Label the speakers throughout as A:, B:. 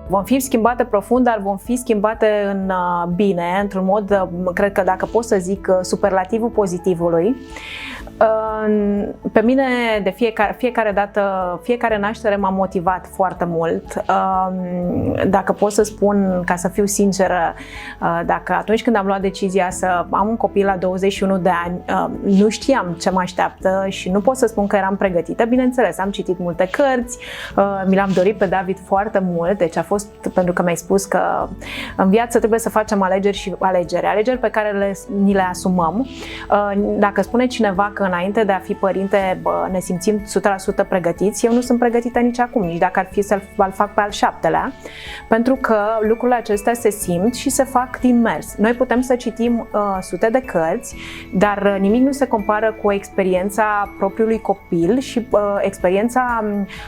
A: Vom fi schimbate profund, dar vom fi schimbate în bine, într-un mod, cred că dacă pot să zic, superlativul pozitivului. Pe mine de fiecare dată, fiecare naștere m-a motivat foarte mult. Dacă pot să spun, ca să fiu sinceră, dacă atunci când am luat decizia să am un copil la 21 de ani, nu știam ce mă așteaptă și nu pot să spun că eram pregătită. Bineînțeles, am citit multe cărți, mi l-am dorit pe David foarte mult, deci a fost pentru că mi-ai spus că în viață trebuie să facem alegeri și alegeri pe care ni le asumăm. Dacă spune cineva că înainte de a fi părinte ne simțim 100% pregătiți, eu nu sunt pregătită nici acum, nici dacă ar fi să-l fac pe al 7-lea, pentru că lucrurile acestea se simt și se fac din mers. Noi putem să citim sute de cărți, dar nimic nu se compară cu experiența propriului copil și experiența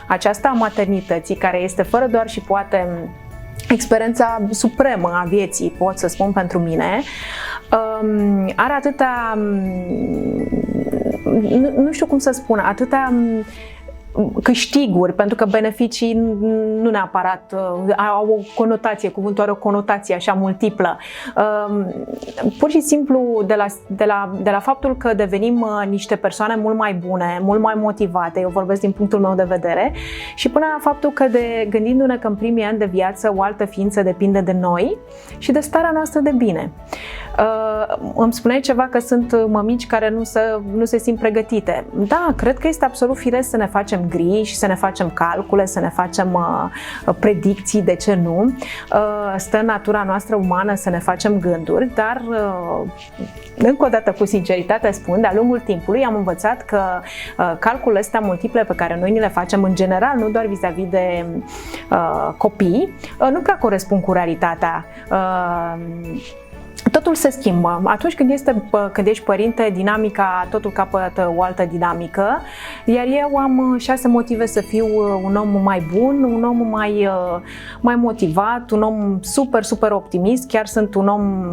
A: aceasta a maternității, care este fără doar și poate experiența supremă a vieții, pot să spun pentru mine. Are atâta, nu știu cum să spun, atâta câștiguri, pentru că beneficii nu neapărat au o conotație, cuvântul are o conotație așa multiplă. Pur și simplu de la faptul că devenim niște persoane mult mai bune, mult mai motivate, eu vorbesc din punctul meu de vedere, și până la faptul că gândindu-ne că în primii ani de viață o altă ființă depinde de noi și de starea noastră de bine. Îmi spuneai ceva că sunt mămici care nu se simt pregătite. Da, cred că este absolut firesc să ne facem griji, să ne facem calcule, să ne facem predicții, de ce nu. Stă în natura noastră umană să ne facem gânduri, dar încă o dată cu sinceritate spun, de-a lungul timpului am învățat că calculele astea multiple pe care noi ni le facem în general, nu doar vis-a-vis de copii, nu prea corespund cu realitatea. Totul se schimbă. Atunci când ești părinte, dinamica, totul capătă o altă dinamică, iar eu am 6 motive să fiu un om mai bun, un om mai motivat, un om super optimist, chiar sunt un om,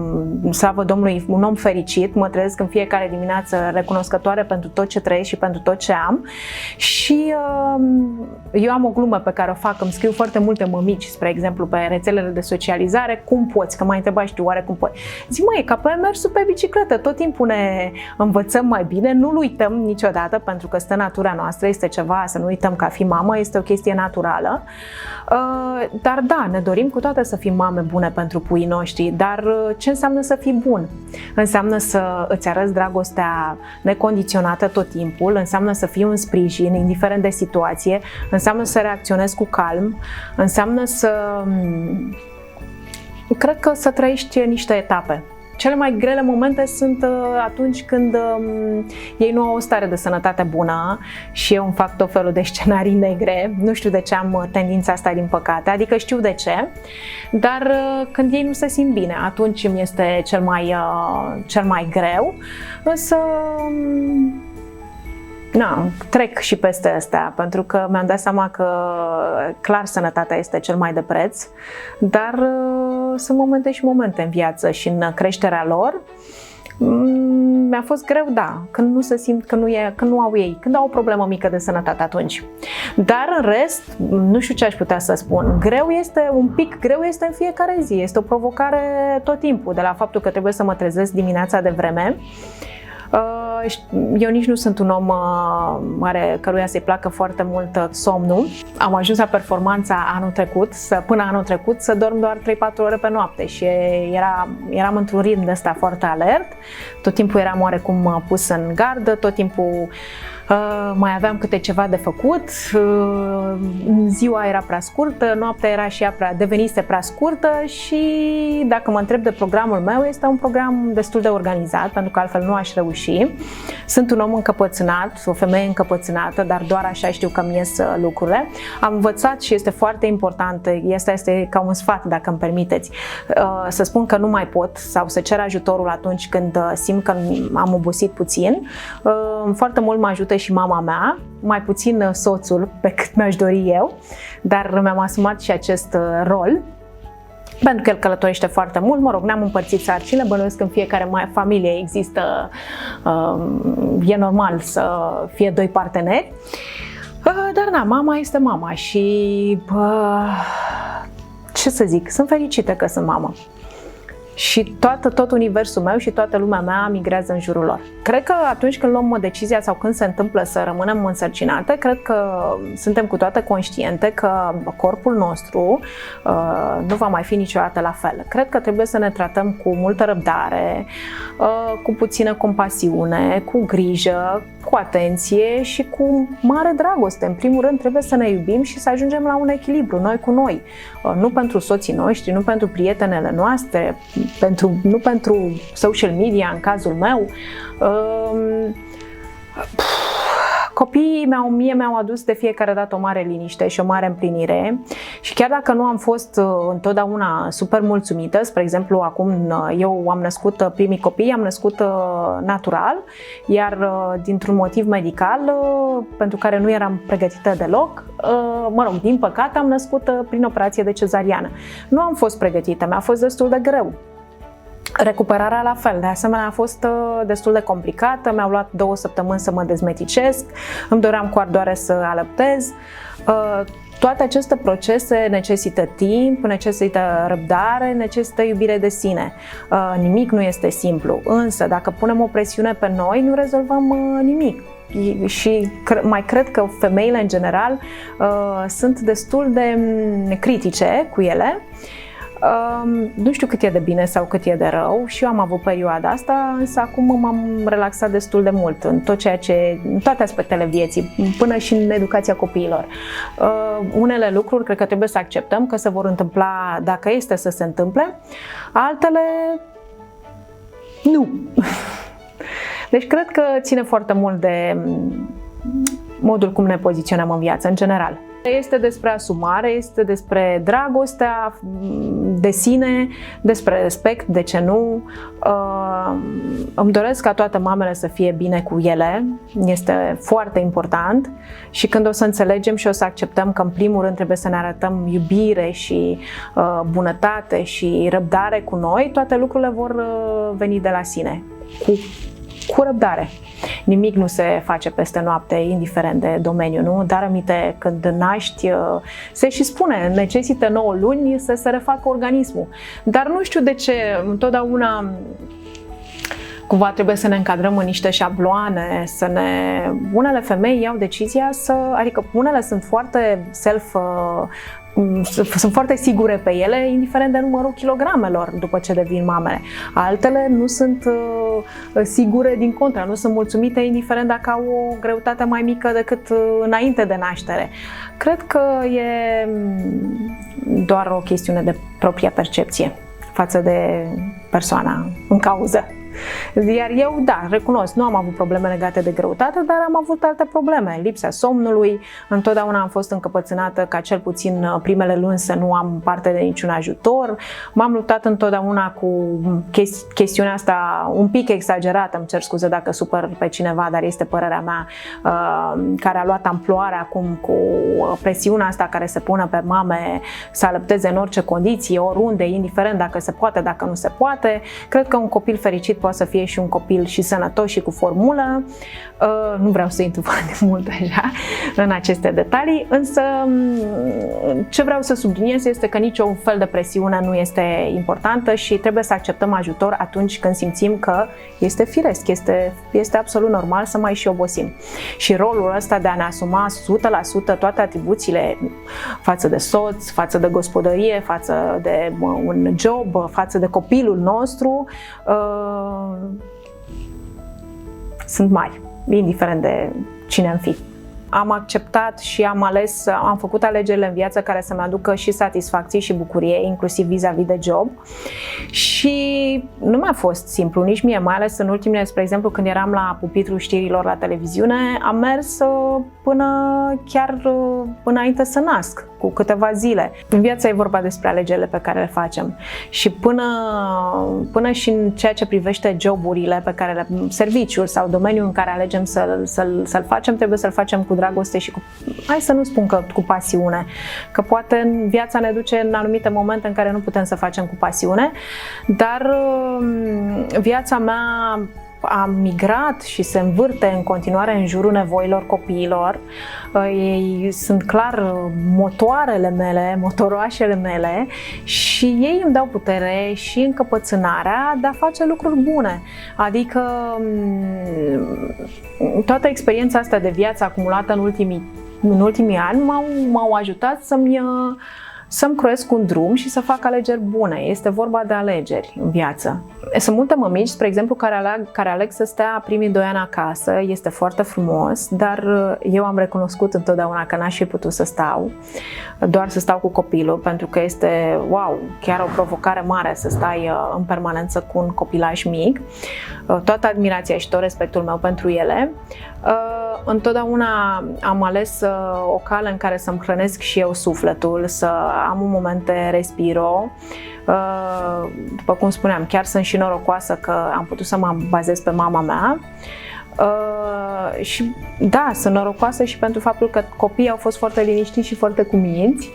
A: slavă Domnului, un om fericit, mă trezesc în fiecare dimineață recunoscătoare pentru tot ce trăiesc și pentru tot ce am. Și eu am o glumă pe care o fac, îmi scriu foarte multe mămici, spre exemplu, pe rețelele de socializare, cum poți, că m-ai întrebat și tu, oare cum poți? Zic, măi, ca pe mersul pe bicicletă, tot timpul ne învățăm mai bine, nu-l uităm niciodată, pentru că stă natura noastră, este ceva, să nu uităm că a fi mamă, este o chestie naturală. Dar da, ne dorim cu toate să fim mame bune pentru puii noștri, dar ce înseamnă să fii bun? Înseamnă să îți arăți dragostea necondiționată tot timpul, înseamnă să fii un sprijin, indiferent de situație, înseamnă să reacționezi cu calm, înseamnă cred că să trăiești niște etape. Cele mai grele momente sunt atunci când ei nu au o stare de sănătate bună și eu îmi fac tot felul de scenarii negre. Nu știu de ce am tendința asta, din păcate, adică știu de ce, dar când ei nu se simt bine, atunci îmi este cel mai greu, însă trec și peste astea, pentru că mi-am dat seama că clar sănătatea este cel mai de preț, dar sunt momente și momente în viață și în creșterea lor. Mi-a fost greu, da, când nu se simt, când nu au ei, când au o problemă mică de sănătate atunci. Dar în rest, nu știu ce aș putea să spun. Un pic greu este în fiecare zi, este o provocare tot timpul, de la faptul că trebuie să mă trezesc dimineața de vreme. Eu nici nu sunt un om căruia să-i placă foarte mult somnul. Am ajuns la performanța până anul trecut să dorm doar 3-4 ore pe noapte și eram într-un ritm de ăsta foarte alert. Tot timpul eram oarecum pus în gardă, tot timpul mai aveam câte ceva de făcut, ziua era prea scurtă, noaptea era și ea devenise prea scurtă și dacă mă întreb de programul meu, este un program destul de organizat, pentru că altfel nu aș reuși. Sunt un om încăpățânat, o femeie încăpățânată, dar doar așa știu că îmi ies lucrurile. Am învățat și este foarte important, este ca un sfat, dacă îmi permiteți, să spun că nu mai pot sau să cer ajutorul atunci când simt că am obosit puțin. Foarte mult mă ajută și mama mea, mai puțin soțul pe cât mi-aș dori eu, dar mi-am asumat și acest rol. Pentru că el călătorește foarte mult, ne-am împărțit sarcinile, bănuiesc că în fiecare familie există, e normal să fie 2 parteneri. Dar mama este mama și ce să zic, sunt fericită că sunt mamă. Și tot universul meu și toată lumea mea migrează în jurul lor. Cred că atunci când luăm o decizie sau când se întâmplă să rămânem însărcinate, cred că suntem cu toate conștiente că corpul nostru nu va mai fi niciodată la fel. Cred că trebuie să ne tratăm cu multă răbdare, cu puțină compasiune, cu grijă, cu atenție și cu mare dragoste. În primul rând trebuie să ne iubim și să ajungem la un echilibru, noi cu noi. Nu pentru soții noștri, nu pentru prietenele noastre, nu pentru social media în cazul meu. Copiii mie mi-au adus de fiecare dată o mare liniște și o mare împlinire și chiar dacă nu am fost întotdeauna super mulțumită, spre exemplu, acum eu am născut primii copii, am născut natural, iar dintr-un motiv medical pentru care nu eram pregătită deloc, din păcate am născut prin operație de cezariană. Nu am fost pregătită, mi-a fost destul de greu. Recuperarea la fel, de asemenea a fost destul de complicată, mi-au luat 2 săptămâni să mă dezmeticesc, îmi doream cu ardoare să alăptez. Toate aceste procese necesită timp, necesită răbdare, necesită iubire de sine. Nimic nu este simplu, însă dacă punem o presiune pe noi, nu rezolvăm nimic. Și mai cred că femeile în general sunt destul de critice cu ele. Nu știu cât e de bine sau cât e de rău și eu am avut perioada asta, însă acum m-am relaxat destul de mult în în toate aspectele vieții, până și în educația copiilor. Unele lucruri cred că trebuie să acceptăm că se vor întâmpla dacă este să se întâmple, altele nu. Deci cred că ține foarte mult de modul cum ne poziționăm în viață, în general. Este despre asumare, este despre dragostea de sine, despre respect, de ce nu. Îmi doresc ca toate mamele să fie bine cu ele, este foarte important și când o să înțelegem și o să acceptăm că în primul rând trebuie să ne arătăm iubire și bunătate și răbdare cu noi, toate lucrurile vor veni de la sine, cu răbdare. Nimic nu se face peste noapte, indiferent de domeniu, nu? Dar aminte, când naști, se și spune, necesită 9 luni să se refacă organismul. Dar nu știu de ce, întotdeauna cumva trebuie să ne încadrăm în niște șabloane, unele femei iau decizia adică unele sunt foarte sunt foarte sigure pe ele, indiferent de numărul kilogramelor după ce devin mamele. Altele nu sunt sigure, din contră, nu sunt mulțumite, indiferent dacă au o greutate mai mică decât înainte de naștere. Cred că e doar o chestiune de propria percepție față de persoana în cauză. Iar eu, da, recunosc, nu am avut probleme legate de greutate, dar am avut alte probleme. Lipsa somnului, întotdeauna am fost încăpățânată ca cel puțin primele luni să nu am parte de niciun ajutor. M-am luptat întotdeauna cu chestiunea asta un pic exagerată, îmi cer scuze dacă supăr pe cineva, dar este părerea mea, care a luat amploare acum cu presiunea asta care se pune pe mame să alăpteze în orice condiții, oriunde, indiferent dacă se poate, dacă nu se poate. Cred că un copil fericit poate să fie și un copil și sănătos și cu formulă. Nu vreau să intru foarte mult așa în aceste detalii, însă ce vreau să subliniez este că niciun fel de presiune nu este importantă și trebuie să acceptăm ajutor atunci când simțim că este firesc, este absolut normal să mai și obosim. Și rolul ăsta de a ne asuma 100% toate atribuțiile față de soț, față de gospodărie, față de un job, față de copilul nostru, sunt mari, indiferent de cine am fi. Am acceptat și am făcut alegerile în viață care să-mi aducă și satisfacție și bucurie, inclusiv vis-a-vis de job. Și nu mi-a fost simplu, nici mie, mai ales în ultimele, spre exemplu, când eram la pupitrul știrilor la televiziune, am mers până chiar înainte să nasc, cu câteva zile. În viață e vorba despre alegerile pe care le facem. Și până și în ceea ce privește joburile pe care serviciul sau domeniul în care alegem să-l facem, trebuie să-l facem cu dragoste și hai să nu spun că cu pasiune, că poate în viața ne duce în anumite momente în care nu putem să facem cu pasiune, dar viața mea a migrat și se învârte în continuare în jurul nevoilor copiilor. Ei sunt clar motoarele mele, motoroașele mele și ei îmi dau putere și încăpățânarea de a face lucruri bune. Adică toată experiența asta de viață acumulată în ultimii ani m-au ajutat să-mi croiesc un drum și să fac alegeri bune. Este vorba de alegeri în viață. Sunt multe mămici, spre exemplu, care aleg să stea primii 2 ani acasă. Este foarte frumos, dar eu am recunoscut întotdeauna că n-aș fi putut să stau, doar să stau cu copilul, pentru că este, wow, chiar o provocare mare să stai în permanență cu un copilaj mic. Toată admirația și tot respectul meu pentru ele. Întotdeauna am ales o cale în care să-mi hrănesc și eu sufletul, să am un moment de respiro. După cum spuneam, chiar sunt și norocoasă că am putut să mă bazez pe mama mea. Și da, sunt norocoasă și pentru faptul că copiii au fost foarte liniștiți și foarte cuminți.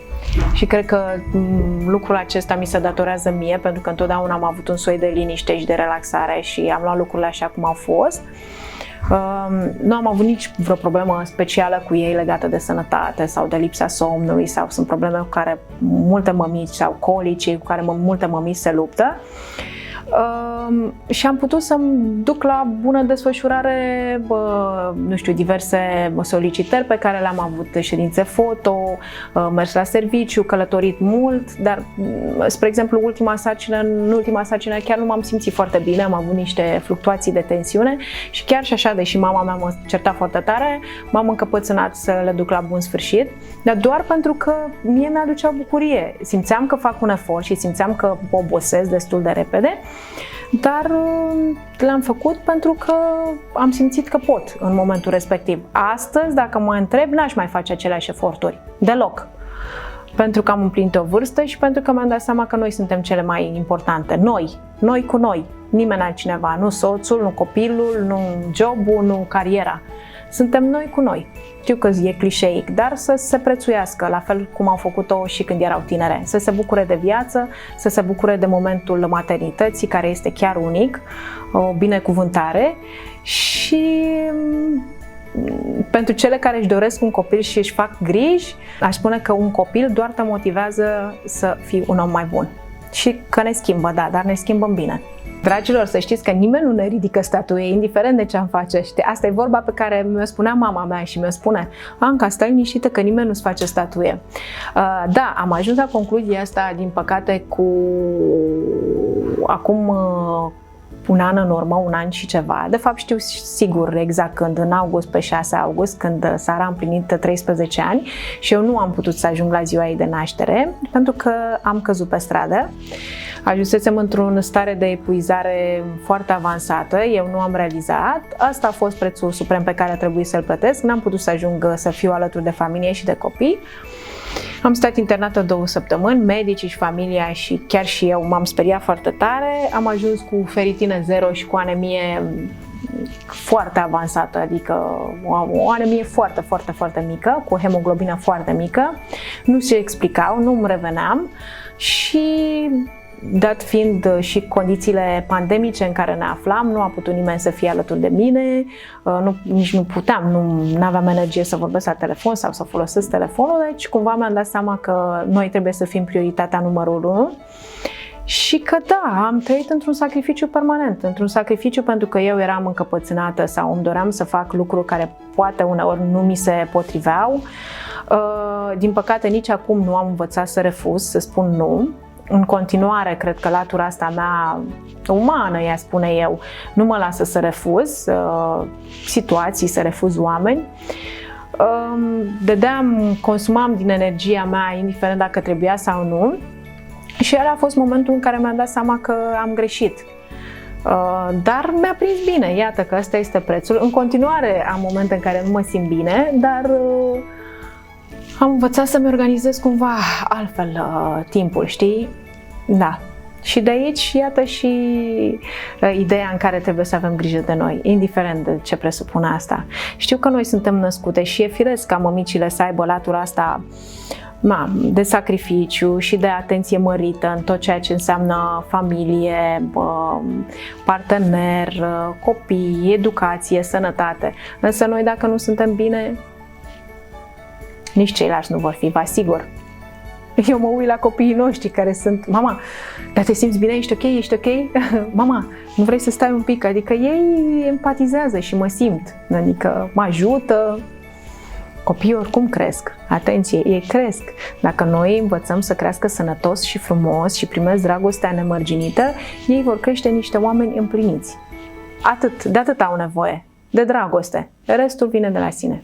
A: Și cred că lucrul acesta mi se datorează mie, pentru că întotdeauna am avut un soi de liniște și de relaxare și am luat lucrurile așa cum au fost. Nu am avut nici vreo problemă specială cu ei legată de sănătate sau de lipsa somnului, sau sunt probleme cu care multe mămici sau colici cu care multe mămici se luptă. Și am putut să-mi duc la bună desfășurare, nu știu, diverse solicitări pe care le-am avut, ședințe foto, mers la serviciu, călătorit mult, dar, spre exemplu, în ultima sarcină chiar nu m-am simțit foarte bine, am avut niște fluctuații de tensiune și chiar și așa, deși mama mea mă certa foarte tare, m-am încăpățânat să le duc la bun sfârșit, dar doar pentru că mie mi-aducea bucurie. Simțeam că fac un efort și simțeam că obosesc destul de repede, dar l-am făcut pentru că am simțit că pot în momentul respectiv. Astăzi, dacă mă întreb, n-aș mai face aceleași eforturi. Deloc. Pentru că am împlinit o vârstă și pentru că mi-am dat seama că noi suntem cele mai importante. Noi cu noi. Nimeni altcineva. Nu soțul, nu copilul, nu jobul, nu cariera. Suntem noi cu noi. Știu că e clișeic, dar să se prețuiască, la fel cum au făcut-o și când erau tinere. Să se bucure de viață, să se bucure de momentul maternității, care este chiar unic, o binecuvântare. Și pentru cele care își doresc un copil și își fac griji, aș spune că un copil doar te motivează să fii un om mai bun. Și că ne schimbă, da, dar ne schimbă în bine. Dragilor, să știți că nimeni nu ne ridică statuie, indiferent de ce am face. Asta e vorba pe care mi-o spunea mama mea și mi-o spune: Anca, stai liniștită că nimeni nu-ți face statuie. Da, am ajuns la concluzia asta, din păcate, acum un an în urmă, un an și ceva. De fapt știu sigur exact când, în august, pe 6 august, când Sara a împlinit 13 ani și eu nu am putut să ajung la ziua ei de naștere, pentru că am căzut pe stradă. Ajunsesem într-o stare de epuizare foarte avansată, eu nu am realizat. Asta a fost prețul suprem pe care a trebuit să-l plătesc. N-am putut să ajung să fiu alături de familie și de copii. Am stat internată 2 săptămâni, medicii și familia și chiar și eu m-am speriat foarte tare. Am ajuns cu feritină 0 și cu anemie foarte avansată, adică o anemie foarte, foarte, foarte mică, cu o hemoglobină foarte mică. Nu se explicau, nu îmi reveneam și, dat fiind și condițiile pandemice în care ne aflam, nu a putut nimeni să fie alături de mine, nici nu puteam, nu aveam energie să vorbesc la telefon sau să folosesc telefonul, deci cumva mi-am dat seama că noi trebuie să fim prioritatea numărul 1 și că da, am trăit într-un sacrificiu permanent, într-un sacrificiu pentru că eu eram încăpățânată sau îmi doream să fac lucruri care poate uneori nu mi se potriveau. Din păcate, nici acum nu am învățat să refuz, să spun nu. În continuare, cred că latura asta mea umană, ea spune eu, nu mă lasă să refuz situații, să refuz oameni. Consumam din energia mea, indiferent dacă trebuia sau nu. Și ăla a fost momentul în care mi-am dat seama că am greșit. Dar mi-a prins bine, iată că ăsta este prețul. În continuare am momente în care nu mă simt bine, dar am învățat să-mi organizez cumva altfel timpul, știi? Da. Și de aici, iată și ideea în care trebuie să avem grijă de noi, indiferent de ce presupune asta. Știu că noi suntem născute și e firesc ca mămicile să aibă latura asta de sacrificiu și de atenție mărită în tot ceea ce înseamnă familie, partener, copii, educație, sănătate. Însă noi, dacă nu suntem bine, nici ceilalți nu vor fi, vă asigur. Eu mă uit la copiii noștri care sunt: mama, dar te simți bine? Ești ok? Ești ok? Mama, nu vrei să stai un pic? Adică ei empatizează și mă simt, adică mă ajută. Copiii oricum cresc, atenție, ei cresc. Dacă noi învățăm să crească sănătos și frumos și primesc dragostea nemărginită, ei vor crește niște oameni împliniți. De atât au nevoie, de dragoste. Restul vine de la sine.